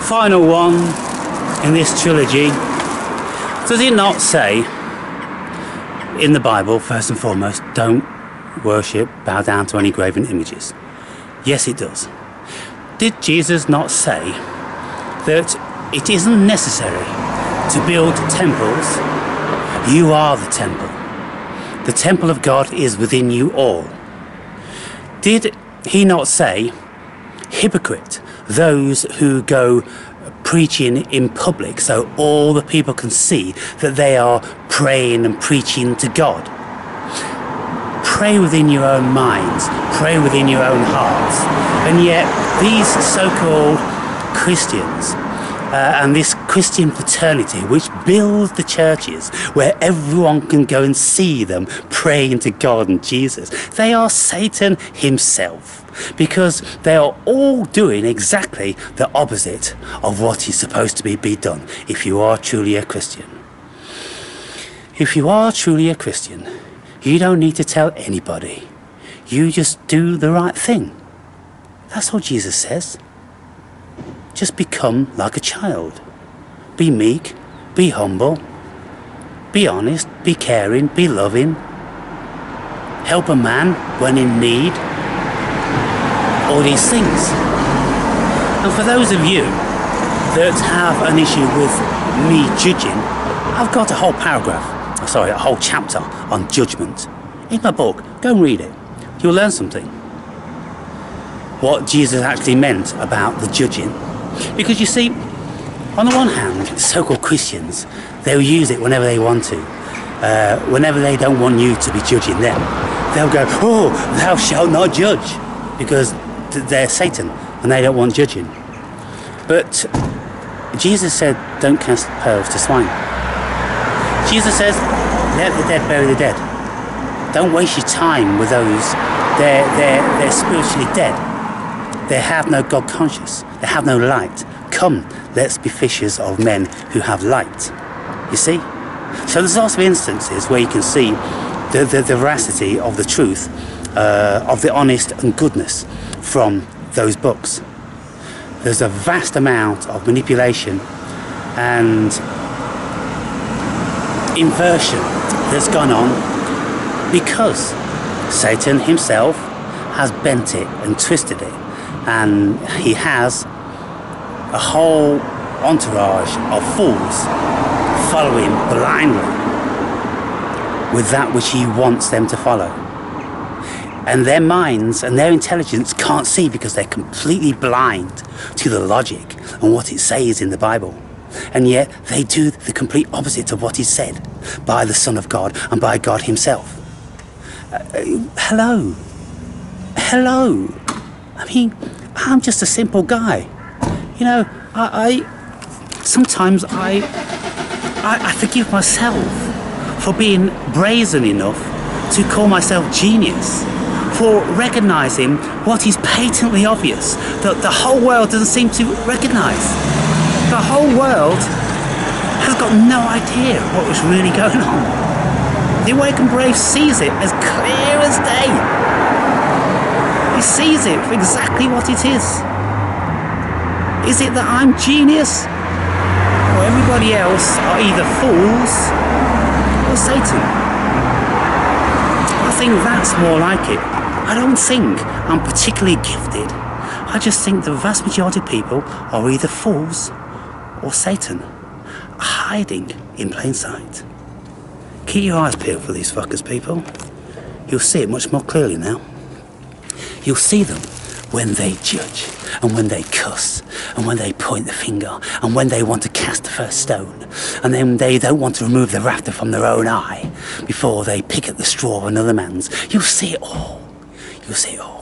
final one in this trilogy. Does it not say in the Bible, first and foremost, don't worship, bow down to any graven images? Yes, it does. Did Jesus not say that it isn't necessary to build temples? You are the temple. The temple of God is within you all. Did he not say, hypocrite, those who go preaching in public so all the people can see that they are praying and preaching to God? Pray within your own minds, pray within your own hearts. And yet these so-called Christians and this Christian fraternity which builds the churches where everyone can go and see them praying to God and Jesus, they are Satan himself, because they are all doing exactly the opposite of what is supposed to be done if you are truly a Christian. If you are truly a Christian, you don't need to tell anybody. You just do the right thing. That's what Jesus says. Just become like a child. Be meek, be humble, be honest, be caring, be loving. Help a man when in need. All these things. And for those of you that have an issue with me judging, I've got a whole paragraph, sorry, a whole chapter on judgment in my book. Go and read it. You'll learn something. What Jesus actually meant about the judging. Because you see, on the one hand, so-called Christians, they'll use it whenever they want to. Whenever they don't want you to be judging them, they'll go, oh, thou shalt not judge, because they're Satan and they don't want judging. But Jesus said, don't cast pearls to swine. Jesus says, let the dead bury the dead. Don't waste your time with those. They're spiritually dead. They have no God conscience. They have no light. Come, let's be fishers of men who have light. You see? So there's lots of instances where you can see the veracity of the truth, of the honest and goodness from those books. There's a vast amount of manipulation and inversion that's gone on because Satan himself has bent it and twisted it. And he has a whole entourage of fools following blindly with that which he wants them to follow. And their minds and their intelligence can't see because they're completely blind to the logic and what it says in the Bible. And yet they do the complete opposite of what is said by the Son of God and by God himself. Hello. Hello. I mean, I'm just a simple guy. You know, sometimes I forgive myself for being brazen enough to call myself genius, for recognizing what is patently obvious that the whole world doesn't seem to recognize. The whole world has got no idea what was really going on. The awakened brave sees it as clear as day. He sees it for exactly what it is. Is it that I'm genius? Or everybody else are either fools or Satan? I think that's more like it. I don't think I'm particularly gifted. I just think the vast majority of people are either fools or Satan, hiding in plain sight. Keep your eyes peeled for these fuckers, people. You'll see it much more clearly now. You'll see them when they judge, and when they cuss, and when they point the finger, and when they want to cast the first stone, and then they don't want to remove the rafter from their own eye before they pick at the straw of another man's. You'll see it all. You'll see it all.